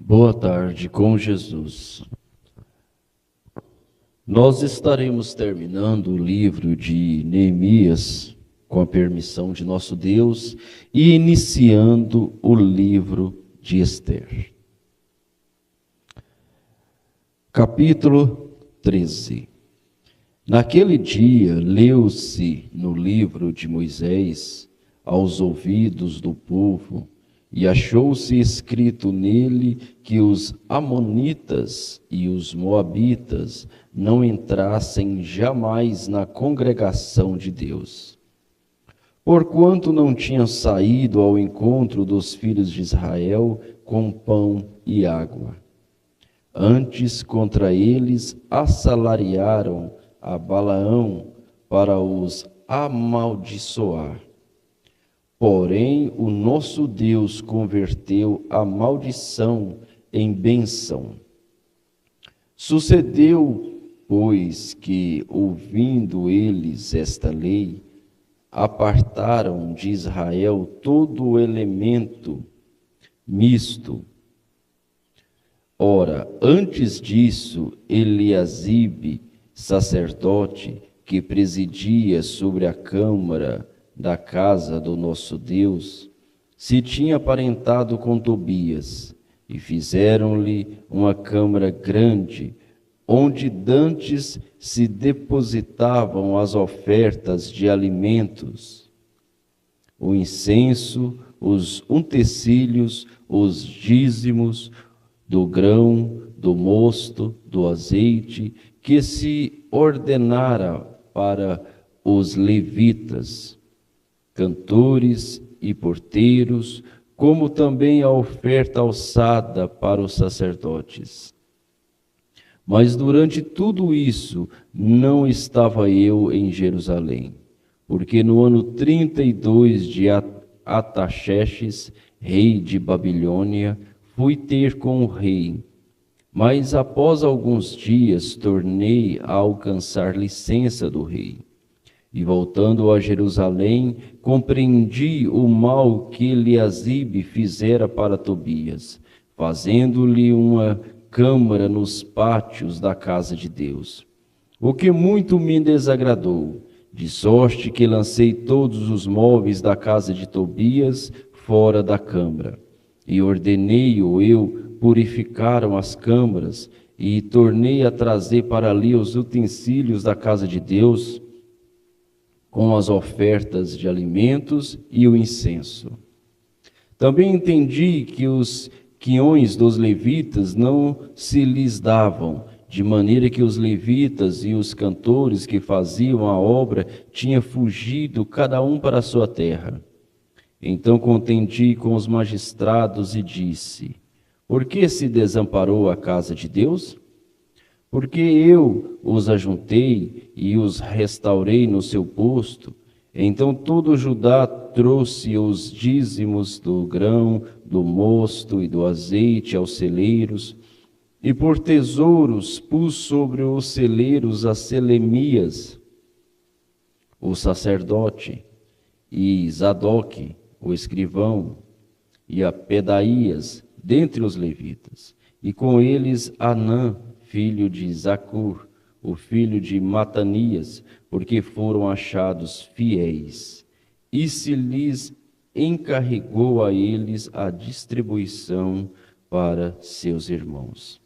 Boa tarde com Jesus. Nós estaremos terminando o livro de Neemias, com a permissão de nosso Deus, e iniciando o livro de Esther. Capítulo 13. Naquele dia, leu-se no livro de Moisés aos ouvidos do povo, e achou-se escrito nele que os amonitas e os moabitas não entrassem jamais na congregação de Deus, porquanto não tinham saído ao encontro dos filhos de Israel com pão e água. Antes, contra eles assalariaram a Balaão para os amaldiçoar. Porém, o nosso Deus converteu a maldição em bênção. Sucedeu, pois, que, ouvindo eles esta lei, apartaram de Israel todo o elemento misto. Ora, antes disso, Eliasibe, sacerdote, que presidia sobre a câmara da casa do nosso Deus, se tinha aparentado com Tobias, e fizeram-lhe uma câmara grande, onde dantes se depositavam as ofertas de alimentos, o incenso, os utensílios, os dízimos do grão, do mosto, do azeite, que se ordenara para os levitas, cantores e porteiros, como também a oferta alçada para os sacerdotes. Mas durante tudo isso não estava eu em Jerusalém, porque no ano 32 de Artaxerxes, rei de Babilônia, fui ter com o rei. Mas após alguns dias tornei a alcançar licença do rei. E voltando a Jerusalém, compreendi o mal que Eliasibe fizera para Tobias, fazendo-lhe uma câmara nos pátios da casa de Deus, o que muito me desagradou, de sorte que lancei todos os móveis da casa de Tobias fora da câmara, e ordenei-o eu, purificaram as câmaras, e tornei a trazer para ali os utensílios da casa de Deus, com as ofertas de alimentos e o incenso. Também entendi que os quiões dos levitas não se lhes davam, de maneira que os levitas e os cantores que faziam a obra tinham fugido cada um para a sua terra. Então contendi com os magistrados e disse: por que se desamparou a casa de Deus? Porque eu os ajuntei e os restaurei no seu posto. Então todo Judá trouxe os dízimos do grão, do mosto e do azeite aos celeiros, e por tesouros pus sobre os celeiros a Selemias, o sacerdote, e Zadoque, o escrivão, e a Pedaías, dentre os levitas, e com eles Anã, filho de Zacur, o filho de Matanias, porque foram achados fiéis. E se lhes encarregou a eles a distribuição para seus irmãos.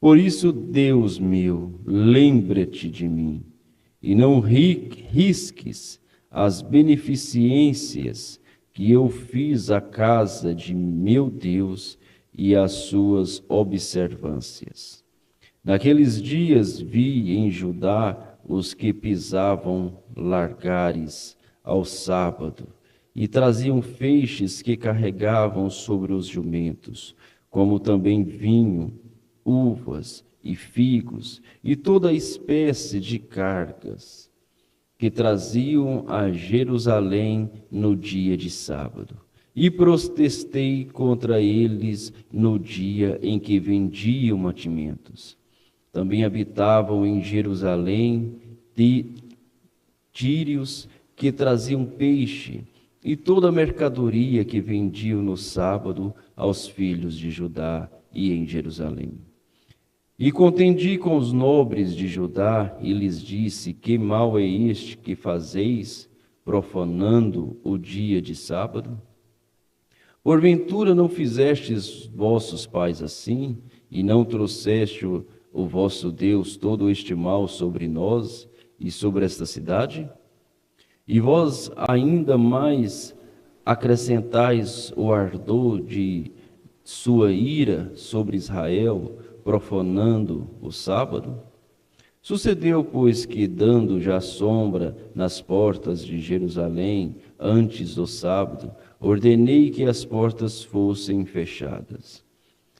Por isso, Deus meu, lembra-te de mim, e não risques as beneficências que eu fiz à casa de meu Deus e às suas observâncias. Naqueles dias vi em Judá os que pisavam largares ao sábado e traziam feixes que carregavam sobre os jumentos, como também vinho, uvas e figos e toda espécie de cargas que traziam a Jerusalém no dia de sábado. E protestei contra eles no dia em que vendiam mantimentos. Também habitavam em Jerusalém tírios que traziam peixe e toda a mercadoria que vendiam no sábado aos filhos de Judá e em Jerusalém. E contendi com os nobres de Judá e lhes disse: que mal é este que fazeis, profanando o dia de sábado? Porventura não fizestes vossos pais assim, e não trouxeste o vosso Deus todo este mal sobre nós e sobre esta cidade? E vós ainda mais acrescentais o ardor de sua ira sobre Israel, profanando o sábado? Sucedeu, pois, que, dando já sombra nas portas de Jerusalém, antes do sábado, ordenei que as portas fossem fechadas.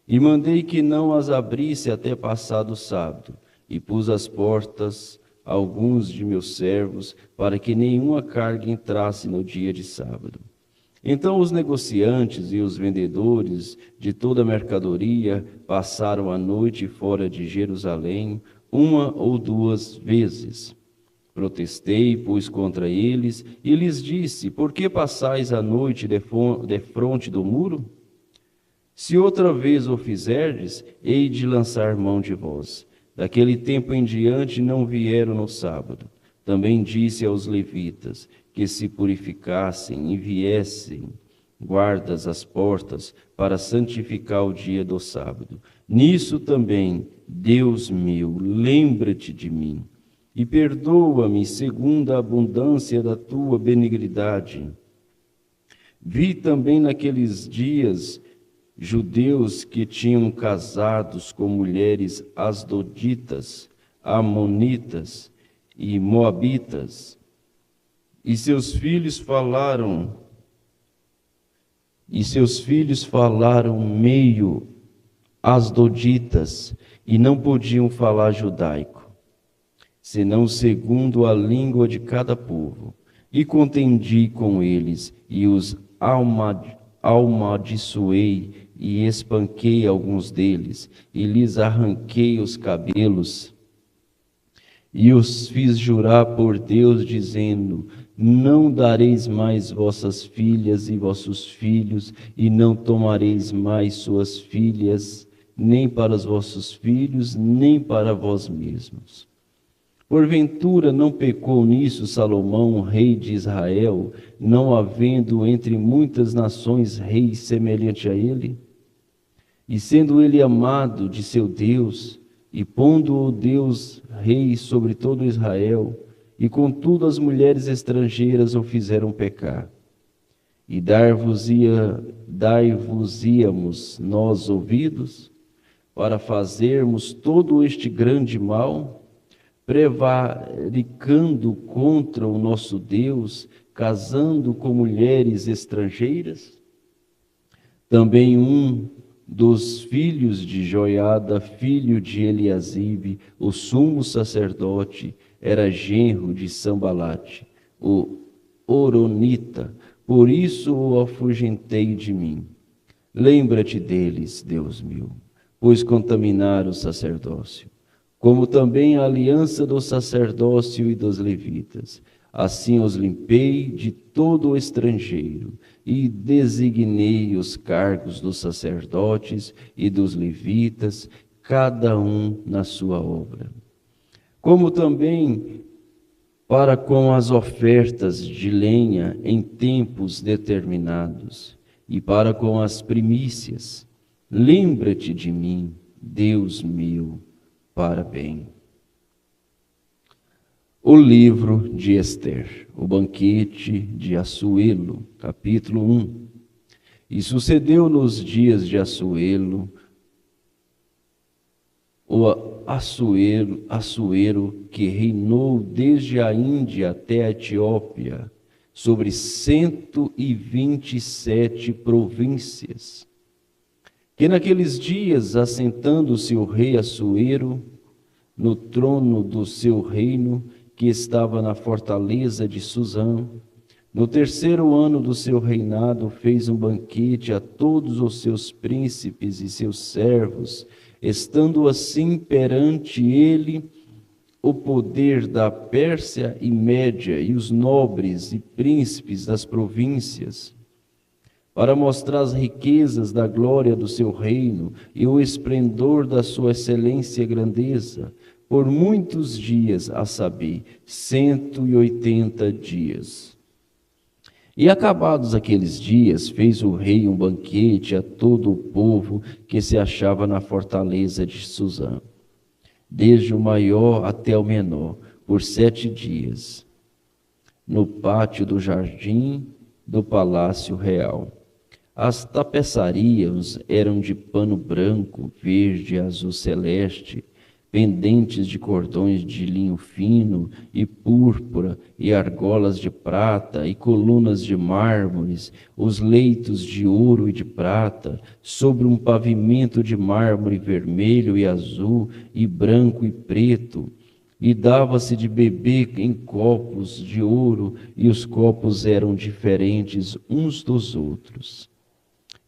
E mandei que não as abrisse até passado o sábado, e pus as portas a alguns de meus servos, para que nenhuma carga entrasse no dia de sábado. Então os negociantes e os vendedores de toda a mercadoria passaram a noite fora de Jerusalém, uma ou duas vezes. Protestei, pois, contra eles, e lhes disse: por que passais a noite defronte do muro? Se outra vez o fizerdes, hei de lançar mão de vós. Daquele tempo em diante não vieram no sábado. Também disse aos levitas que se purificassem e viessem guardas às portas para santificar o dia do sábado. Nisso também, Deus meu, lembra-te de mim e perdoa-me segundo a abundância da tua benignidade. Vi também naqueles dias judeus que tinham casados com mulheres asdoditas, amonitas e moabitas, e seus filhos falaram meio asdoditas, e não podiam falar judaico, senão segundo a língua de cada povo. E contendi com eles, e os amaldiçoei, e espanquei alguns deles, e lhes arranquei os cabelos, e os fiz jurar por Deus, dizendo: não dareis mais vossas filhas e vossos filhos, e não tomareis mais suas filhas, nem para os vossos filhos, nem para vós mesmos. Porventura não pecou nisso Salomão, rei de Israel, não havendo entre muitas nações rei semelhante a ele? E sendo ele amado de seu Deus, e pondo-o Deus rei sobre todo Israel, e contudo as mulheres estrangeiras o fizeram pecar. E dar-vos-íamos nós ouvidos, para fazermos todo este grande mal, prevaricando contra o nosso Deus, casando com mulheres estrangeiras? Também um dos filhos de Joiada, filho de Eliasibe, o sumo sacerdote, era genro de Sambalate, o Horonita, por isso o afugentei de mim. Lembra-te deles, Deus meu, pois contaminaram o sacerdócio, como também a aliança do sacerdócio e dos levitas. Assim os limpei de todo o estrangeiro, e designei os cargos dos sacerdotes e dos levitas, cada um na sua obra. Como também para com as ofertas de lenha em tempos determinados, e para com as primícias. Lembra-te de mim, Deus meu, para bem. O livro de Ester, o banquete de Assuero, capítulo 1. E sucedeu nos dias de Assuero, o Assuero que reinou desde a Índia até a Etiópia, sobre 127 províncias, que naqueles dias, assentando-se o rei Assuero no trono do seu reino, que estava na fortaleza de Susã, no terceiro ano do seu reinado, fez um banquete a todos os seus príncipes e seus servos, estando assim perante ele o poder da Pérsia e Média e os nobres e príncipes das províncias, para mostrar as riquezas da glória do seu reino e o esplendor da sua excelência e grandeza, por muitos dias, a saber, 180 dias. E acabados aqueles dias, fez o rei um banquete a todo o povo que se achava na fortaleza de Susã, desde o maior até o menor, por 7 dias, no pátio do jardim do palácio real. As tapeçarias eram de pano branco, verde e azul celeste, pendentes de cordões de linho fino e púrpura, e argolas de prata, e colunas de mármores, os leitos de ouro e de prata, sobre um pavimento de mármore vermelho e azul, e branco e preto, e dava-se de beber em copos de ouro, e os copos eram diferentes uns dos outros.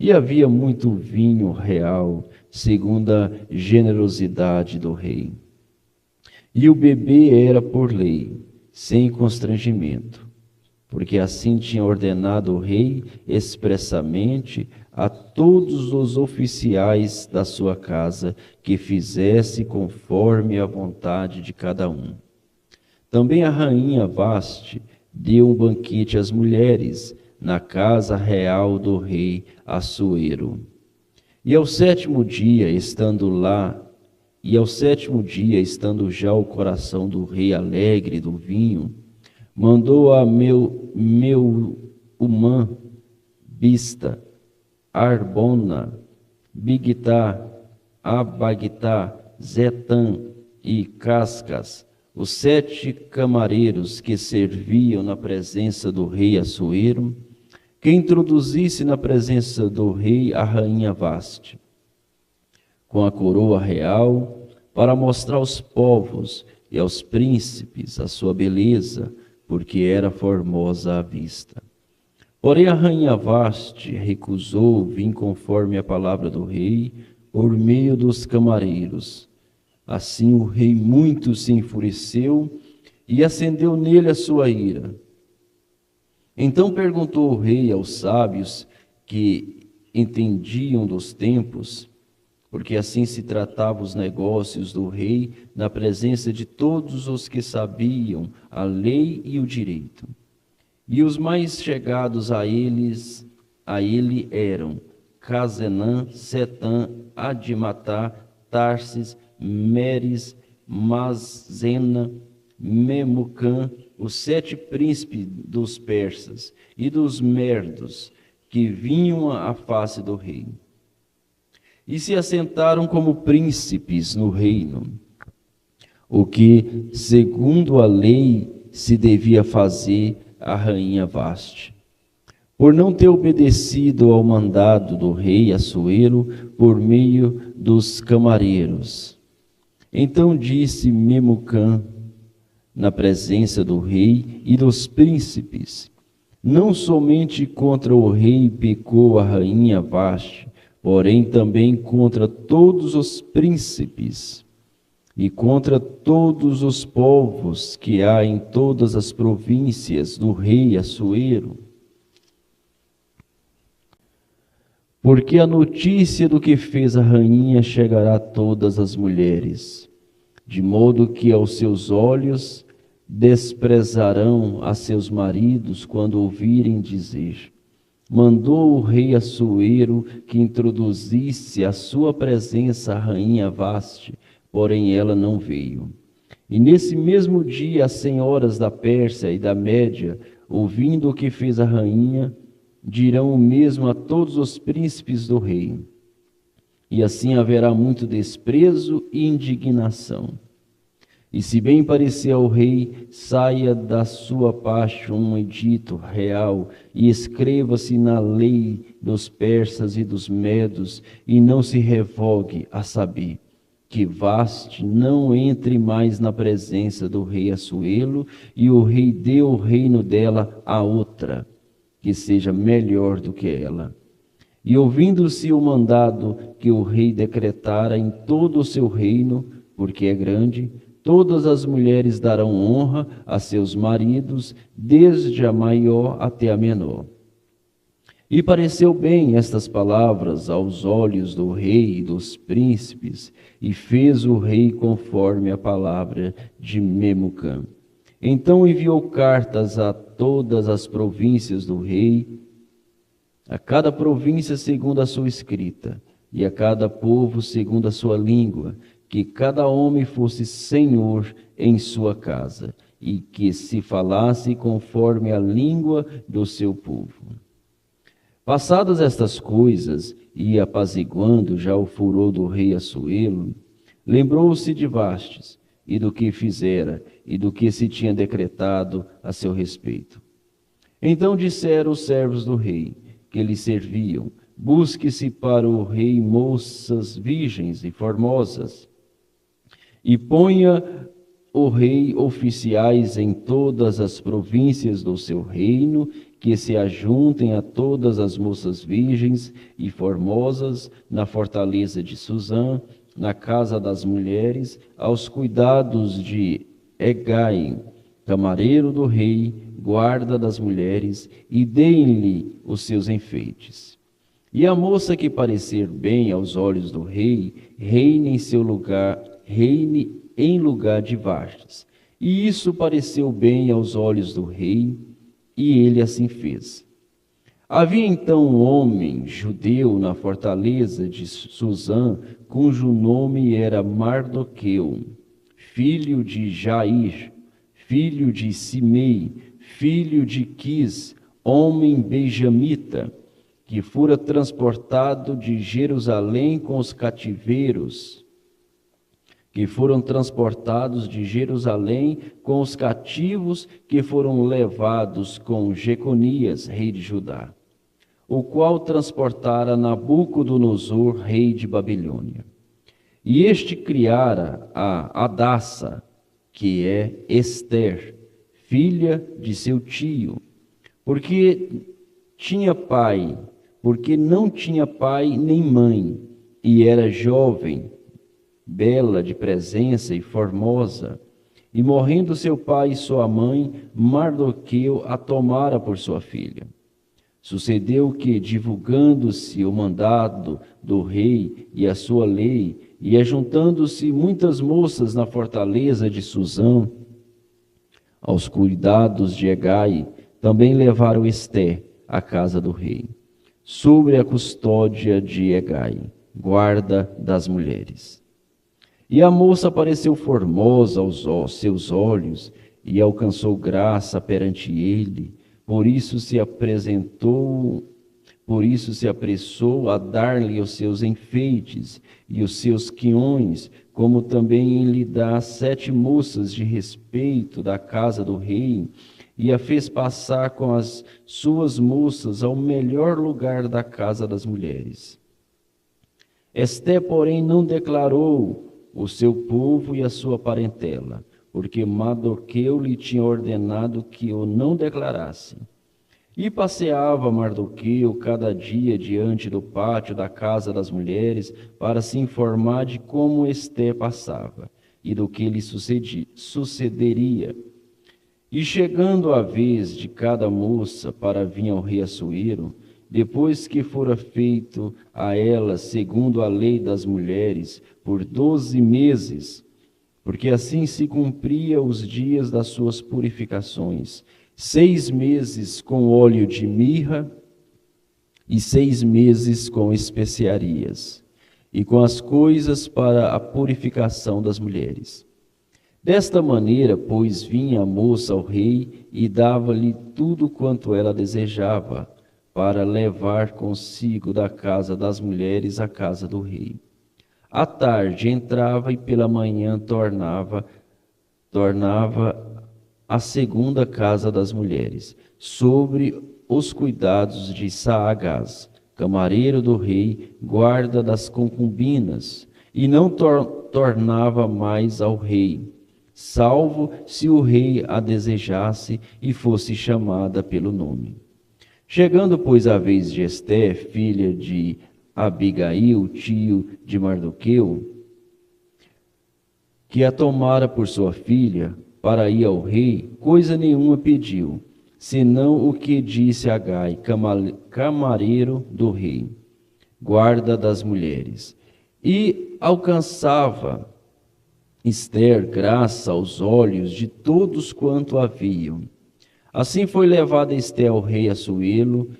E havia muito vinho real, segundo a generosidade do rei. E o bebê era por lei, sem constrangimento, porque assim tinha ordenado o rei expressamente a todos os oficiais da sua casa que fizesse conforme a vontade de cada um. Também a rainha Vaste deu um banquete às mulheres na casa real do rei Assuero. E ao sétimo dia, estando já o coração do rei alegre do vinho, mandou a Meumã, Bista, Arbona, Bigtá, Abagtá, Zetã e Cascas, os 7 camareiros que serviam na presença do rei Assuero, que introduzisse na presença do rei a rainha Vaste, com a coroa real, para mostrar aos povos e aos príncipes a sua beleza, porque era formosa à vista. Porém a rainha Vaste recusou vir conforme a palavra do rei, por meio dos camareiros. Assim o rei muito se enfureceu e acendeu nele a sua ira. Então perguntou o rei aos sábios que entendiam dos tempos, porque assim se tratavam os negócios do rei na presença de todos os que sabiam a lei e o direito. E os mais chegados a ele eram Cazenã, Setã, Adimatá, Tarsis, Meres, Mazena, Memucã, os 7 príncipes dos persas e dos merdos que vinham à face do rei. E se assentaram como príncipes no reino, o que, segundo a lei, se devia fazer a rainha Vaste, por não ter obedecido ao mandado do rei Assuero por meio dos camareiros. Então disse Memucã, na presença do rei e dos príncipes: não somente contra o rei pecou a rainha Vaste, porém também contra todos os príncipes e contra todos os povos que há em todas as províncias do rei Assuero. Porque a notícia do que fez a rainha chegará a todas as mulheres, de modo que aos seus olhos desprezarão a seus maridos quando ouvirem dizer: mandou o rei Assuero que introduzisse a sua presença a rainha Vaste, porém ela não veio. E nesse mesmo dia as senhoras da Pérsia e da Média, ouvindo o que fez a rainha, dirão o mesmo a todos os príncipes do rei. E assim haverá muito desprezo e indignação. E se bem parecer ao rei, saia da sua parte um edito real e escreva-se na lei dos persas e dos medos, e não se revogue, a saber, que Vaste não entre mais na presença do rei Assuero, e o rei dê o reino dela a outra, que seja melhor do que ela. E ouvindo-se o mandado que o rei decretara em todo o seu reino, porque é grande, todas as mulheres darão honra a seus maridos, desde a maior até a menor. E pareceu bem estas palavras aos olhos do rei e dos príncipes, e fez o rei conforme a palavra de Memucã. Então enviou cartas a todas as províncias do rei, a cada província segundo a sua escrita, e a cada povo segundo a sua língua, que cada homem fosse senhor em sua casa, e que se falasse conforme a língua do seu povo. Passadas estas coisas, e apaziguando já o furor do rei Assuero, lembrou-se de Vastes, e do que fizera, e do que se tinha decretado a seu respeito. Então disseram os servos do rei, que lhe serviam: busque-se para o rei moças virgens e formosas, e ponha o rei oficiais em todas as províncias do seu reino, que se ajuntem a todas as moças virgens e formosas na fortaleza de Suzã, na casa das mulheres, aos cuidados de Hegai, camareiro do rei, guarda das mulheres, e deem-lhe os seus enfeites. E a moça que parecer bem aos olhos do rei, reine em seu lugar, reine em lugar de Vastes. E isso pareceu bem aos olhos do rei, e ele assim fez. Havia então um homem judeu na fortaleza de Suzã, cujo nome era Mardoqueu, filho de Jair, filho de Simei, filho de Quis, homem benjamita, que fora transportado de Jerusalém com os cativeiros, que foram transportados de Jerusalém com os cativos que foram levados com Jeconias, rei de Judá, o qual transportara Nabucodonosor, rei de Babilônia. E este criara a Hadassa, que é Ester, filha de seu tio, porque não tinha pai nem mãe, e era jovem, bela de presença e formosa, e morrendo seu pai e sua mãe, Mardoqueu a tomara por sua filha. Sucedeu que, divulgando-se o mandado do rei e a sua lei, e ajuntando-se muitas moças na fortaleza de Suzã, aos cuidados de Hegai, também levaram Esté à casa do rei, sobre a custódia de Hegai, guarda das mulheres. E a moça pareceu formosa aos seus olhos, e alcançou graça perante ele, por isso se apressou a dar-lhe os seus enfeites e os seus quiões, como também lhe dá 7 moças de respeito da casa do rei, e a fez passar com as suas moças ao melhor lugar da casa das mulheres. Esté, porém, não declarou o seu povo e a sua parentela, porque Mardoqueu lhe tinha ordenado que o não declarasse. E passeava Mardoqueu cada dia diante do pátio da casa das mulheres, para se informar de como Esté passava e do que lhe sucederia. E chegando a vez de cada moça para vir ao rei Assuero, depois que fora feito a ela segundo a lei das mulheres, por 12 meses, porque assim se cumpria os dias das suas purificações, 6 meses com óleo de mirra e 6 meses com especiarias, e com as coisas para a purificação das mulheres. Desta maneira, pois, vinha a moça ao rei e dava-lhe tudo quanto ela desejava, para levar consigo da casa das mulheres à casa do rei. À tarde entrava e pela manhã tornava à segunda casa das mulheres, sobre os cuidados de Saagás, camareiro do rei, guarda das concubinas, e não tornava mais ao rei, salvo se o rei a desejasse e fosse chamada pelo nome. Chegando, pois, a vez de Esté, filha de Abigail, tio de Mardoqueu, que a tomara por sua filha, para ir ao rei, coisa nenhuma pediu, senão o que disse Agai, camareiro do rei, guarda das mulheres. E alcançava Ester graça aos olhos de todos quanto a viam. Assim foi levada Ester ao rei Assuero,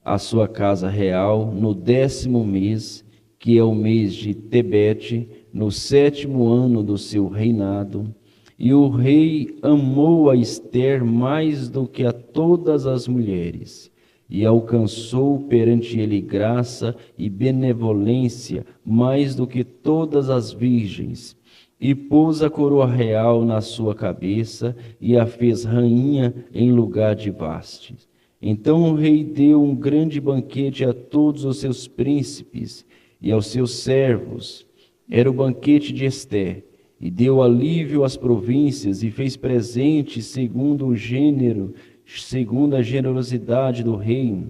à sua casa real, no 10º mês, que é o mês de Tebete, no 7º ano do seu reinado. E o rei amou a Ester mais do que a todas as mulheres, e alcançou perante ele graça e benevolência mais do que todas as virgens, e pôs a coroa real na sua cabeça, e a fez rainha em lugar de Vastes. Então o rei deu um grande banquete a todos os seus príncipes e aos seus servos. Era o banquete de Ester, e deu alívio às províncias, e fez presentes segundo a generosidade do rei.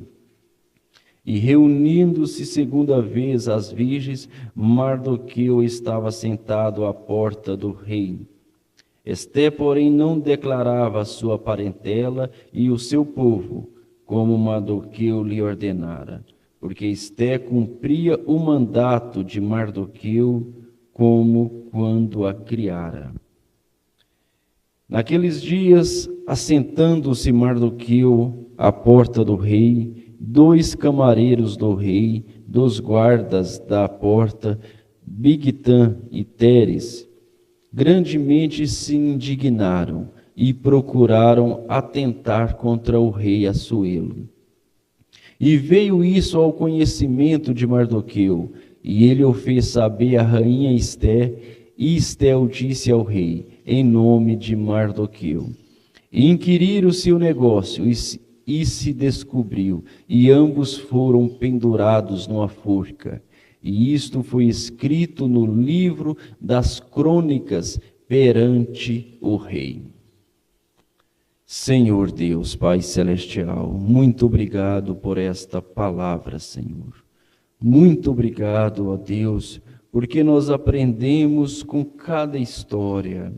E reunindo-se segunda vez as virgens, Mardoqueu estava sentado à porta do rei. Ester, porém, não declarava a sua parentela e o seu povo, como Mardoqueu lhe ordenara, porque Ester cumpria o mandato de Mardoqueu, como quando a criara. Naqueles dias, assentando-se Mardoqueu à porta do rei, 2 camareiros do rei, dos guardas da porta, Bigtã e Teres, grandemente se indignaram e procuraram atentar contra o rei Assuero. E veio isso ao conhecimento de Mardoqueu, e ele o fez saber à rainha Ester, e Ester o disse ao rei, em nome de Mardoqueu. E inquiriram-se o negócio, e se descobriu, e ambos foram pendurados numa forca. E isto foi escrito no livro das crônicas perante o rei. Senhor Deus, Pai Celestial, muito obrigado por esta palavra, Senhor. Muito obrigado, ó Deus, porque nós aprendemos com cada história.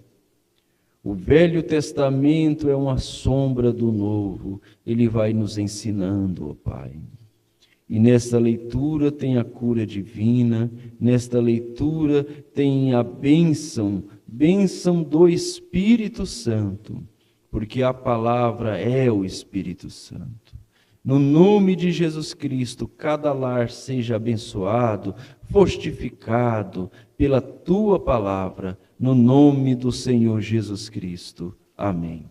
O Velho Testamento é uma sombra do Novo, ele vai nos ensinando, ó Pai. E nesta leitura tem a cura divina, nesta leitura tem a bênção do Espírito Santo, porque a palavra é o Espírito Santo. No nome de Jesus Cristo, cada lar seja abençoado, fortificado pela Tua palavra, no nome do Senhor Jesus Cristo. Amém.